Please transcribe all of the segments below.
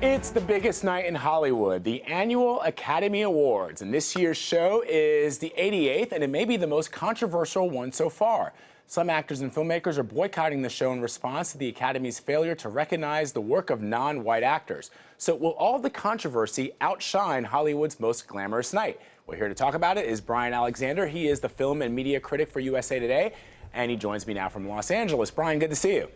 It's the biggest night in Hollywood, the annual Academy Awards, and this year's show is the 88th, and it may be the most controversial one so far. Some actors and filmmakers are boycotting the show in response to the Academy's failure to recognize the work of non-white actors. So will all the controversy outshine Hollywood's most glamorous night? Well, here to talk about it is Bryan Alexander. He is the film and media critic for USA Today, and he joins me now from Los Angeles. Bryan, good to see you.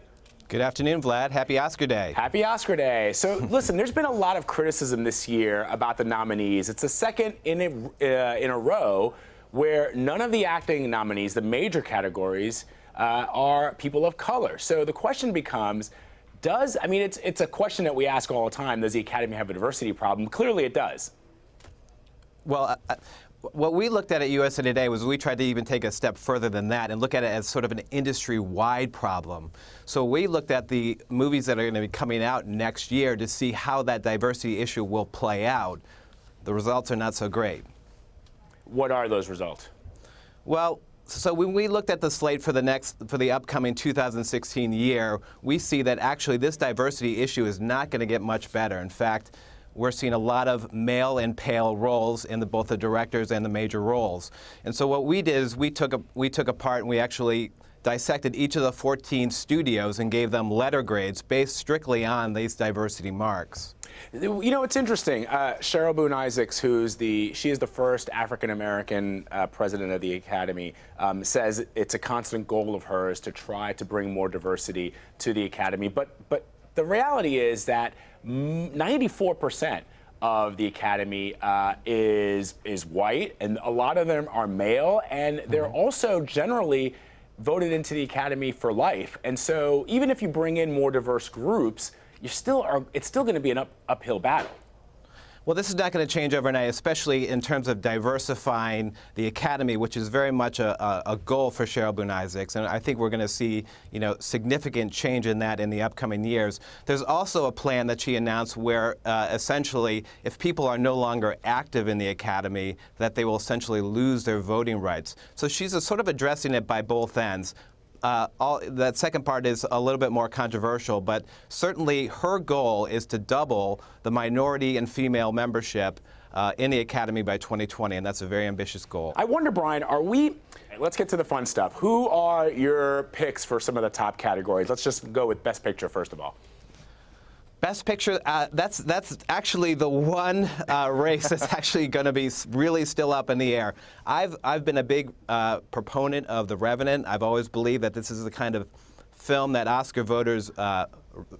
Good afternoon, Vlad. Happy Oscar Day. Happy Oscar Day. So, listen, there's been a lot of criticism this year about the nominees. It's the second in a row where none of the acting nominees, the major categories, are people of color. So the question becomes, it's a question that we ask all the time, does the Academy have a diversity problem? Clearly it does. Well, what we looked at USA Today was we tried to even take a step further than that and look at it as sort of an industry-wide problem. So we looked at the movies that are going to be coming out next year to see how that diversity issue will play out. The results are not so great. What are those results? Well, so when we looked at the slate for the upcoming 2016 year, we see that actually this diversity issue is not going to get much better. In fact, we're seeing a lot of male and pale roles in both the directors and the major roles. And so what we did is we took apart and we actually dissected each of the 14 studios and gave them letter grades based strictly on these diversity marks. You know, it's interesting. Cheryl Boone Isaacs, she is the first African-American president of the Academy, says it's a constant goal of hers to try to bring more diversity to the Academy. But the reality is that 94% of the Academy is white, and a lot of them are male, and they're also generally voted into the Academy for life. And so even if you bring in more diverse groups, it's still going to be an uphill battle. Well, this is not going to change overnight, especially in terms of diversifying the Academy, which is very much a goal for Cheryl Boone Isaacs. And I think we're going to see, significant change in that in the upcoming years. There's also a plan that she announced where essentially, if people are no longer active in the Academy, that they will essentially lose their voting rights. So she's sort of addressing it by both ends. That second part is a little bit more controversial, but certainly her goal is to double the minority and female membership in the Academy by 2020, and that's a very ambitious goal. I wonder, Bryan, let's get to the fun stuff. Who are your picks for some of the top categories? Let's just go with Best Picture first of all. Best Picture, that's actually the one race that's actually going to be really still up in the air. I've been a big proponent of The Revenant. I've always believed that this is the kind of film that Oscar voters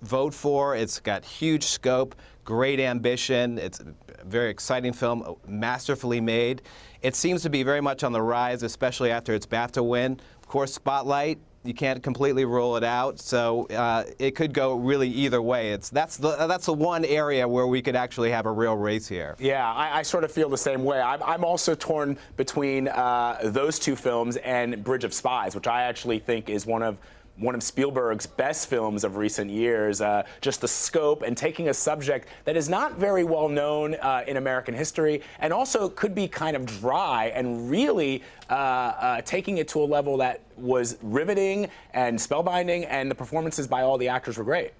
vote for. It's got huge scope, great ambition. It's a very exciting film, masterfully made. It seems to be very much on the rise, especially after its BAFTA win. Of course, Spotlight, you can't completely rule it out, so it could go really either way. That's the one area where we could actually have a real race here. Yeah, I sort of feel the same way. I'm also torn between those two films and Bridge of Spies, which I actually think is one of Spielberg's best films of recent years. Just the scope and taking a subject that is not very well known in American history, and also could be kind of dry, and really taking it to a level that was riveting and spellbinding, and the performances by all the actors were great.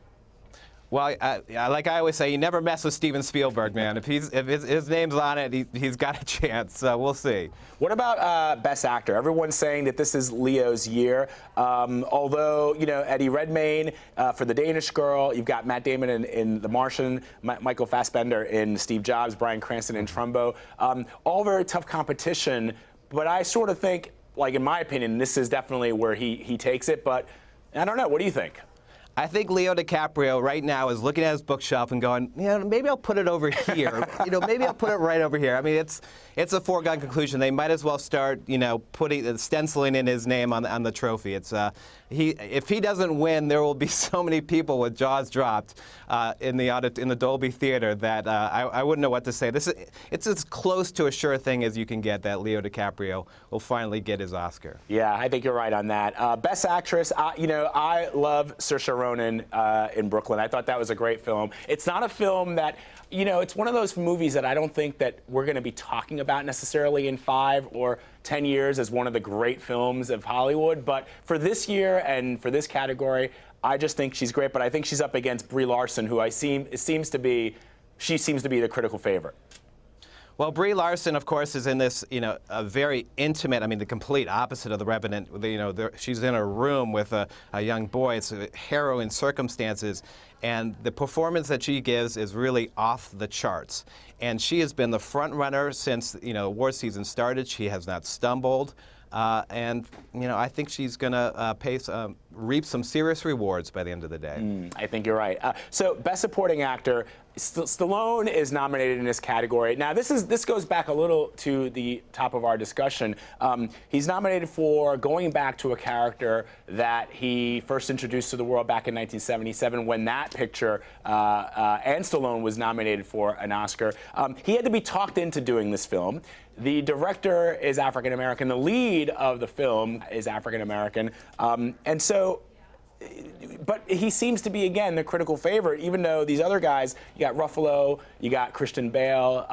Well, like I always say, you never mess with Steven Spielberg, man. If his name's on it, he's got a chance. So we'll see. What about Best Actor? Everyone's saying that this is Leo's year. Although, Eddie Redmayne for The Danish Girl, you've got Matt Damon in The Martian, Michael Fassbender in Steve Jobs, Bryan Cranston in Trumbo. All very tough competition. But I sort of think, like in my opinion, this is definitely where he takes it. But I don't know. What do you think? I think Leo DiCaprio right now is looking at his bookshelf and going, maybe I'll put it over here. Maybe I'll put it right over here. I mean, it's a foregone conclusion. They might as well start, stenciling in his name on the trophy. If he doesn't win, there will be so many people with jaws dropped in the Dolby Theater that I wouldn't know what to say. It's as close to a sure thing as you can get that Leo DiCaprio will finally get his Oscar. Yeah, I think you're right on that. Best Actress, I love Saoirse Ronan in Brooklyn. I thought that was a great film. It's not a film that, it's one of those movies that I don't think that we're going to be talking about necessarily in 5 or 10 years as one of the great films of Hollywood. But for this year and for this category, I just think she's great, but I think she's up against Brie Larson, who seems to be the critical favorite. Well, Brie Larson, of course, is in this, a very intimate, I mean, the complete opposite of The Revenant. She's in a room with a young boy. It's harrowing circumstances. And the performance that she gives is really off the charts. And she has been the front runner since, award season started. She has not stumbled. And I think she's going to reap some serious rewards by the end of the day. I think you're right. So, Best Supporting Actor, Stallone is nominated in this category. Now, this goes back a little to the top of our discussion. He's nominated for going back to a character that he first introduced to the world back in 1977, when that picture and Stallone was nominated for an Oscar. He had to be talked into doing this film. The director is African American. The lead of the film is African American. And so, but he seems to be, again, the critical favorite, even though these other guys, you got Ruffalo, you got Christian Bale.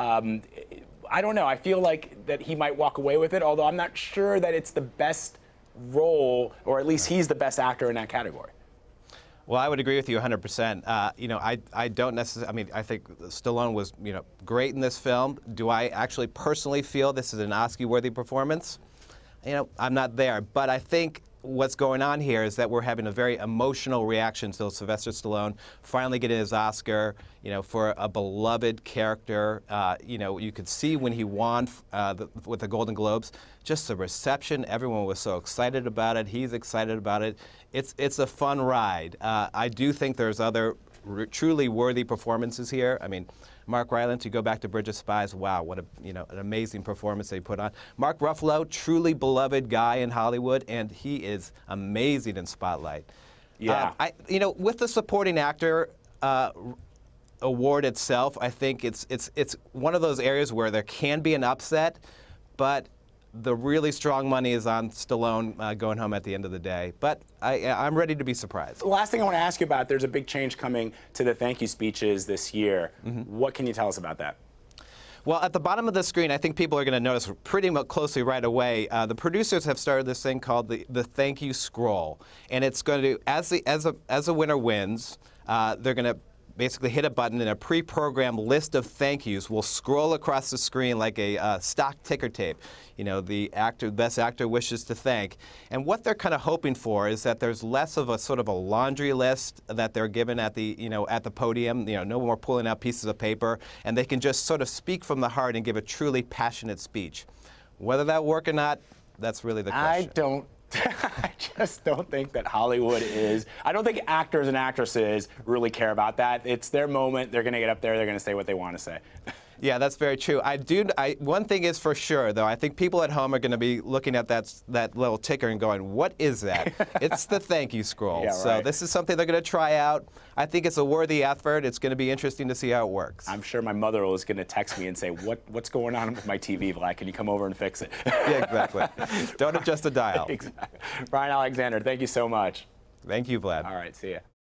I don't know. I feel like that he might walk away with it, although I'm not sure that it's the best role, or at least he's the best actor in that category. Well, I would agree with you 100%. I don't necessarily, I mean, I think Stallone was, great in this film. Do I actually personally feel this is an Oscar-worthy performance? I'm not there. But I think what's going on here is that we're having a very emotional reaction to Sylvester Stallone finally getting his Oscar, for a beloved character. You could see when he won with the Golden Globes, just the reception. Everyone was so excited about it. He's excited about it. It's a fun ride. I do think there's other truly worthy performances here. I mean, Mark Rylance, you go back to Bridge of Spies, wow, what an amazing performance they put on. Mark Ruffalo, truly beloved guy in Hollywood, and he is amazing in Spotlight. Yeah. With the supporting actor award itself, I think it's one of those areas where there can be an upset, but the really strong money is on Stallone going home at the end of the day. But I'm ready to be surprised. The last thing I want to ask you about, there's a big change coming to the thank you speeches this year. What can you tell us about that? Well, at the bottom of the screen, I think people are going to notice pretty much closely right away. The producers have started this thing called the thank you scroll. And it's going to, as a winner wins, they're going to basically hit a button, and a pre-programmed list of thank yous will scroll across the screen like a stock ticker tape. The best actor wishes to thank. And what they're kind of hoping for is that there's less of a sort of a laundry list that they're given at the podium. No more pulling out pieces of paper, and they can just sort of speak from the heart and give a truly passionate speech. Whether that work or not, that's really the question. I just don't think that Hollywood is. I don't think actors and actresses really care about that. It's their moment. They're going to get up there. They're going to say what they want to say. Yeah, that's very true. One thing is for sure, though. I think people at home are going to be looking at that little ticker and going, "What is that?" It's the thank you scroll. Yeah, right. So this is something they're going to try out. I think it's a worthy effort. It's going to be interesting to see how it works. I'm sure my mother is going to text me and say, "What's going on with my TV, Vlad? Can you come over and fix it?" Yeah, exactly. Don't adjust the dial. Exactly. Bryan Alexander, thank you so much. Thank you, Vlad. All right, see ya.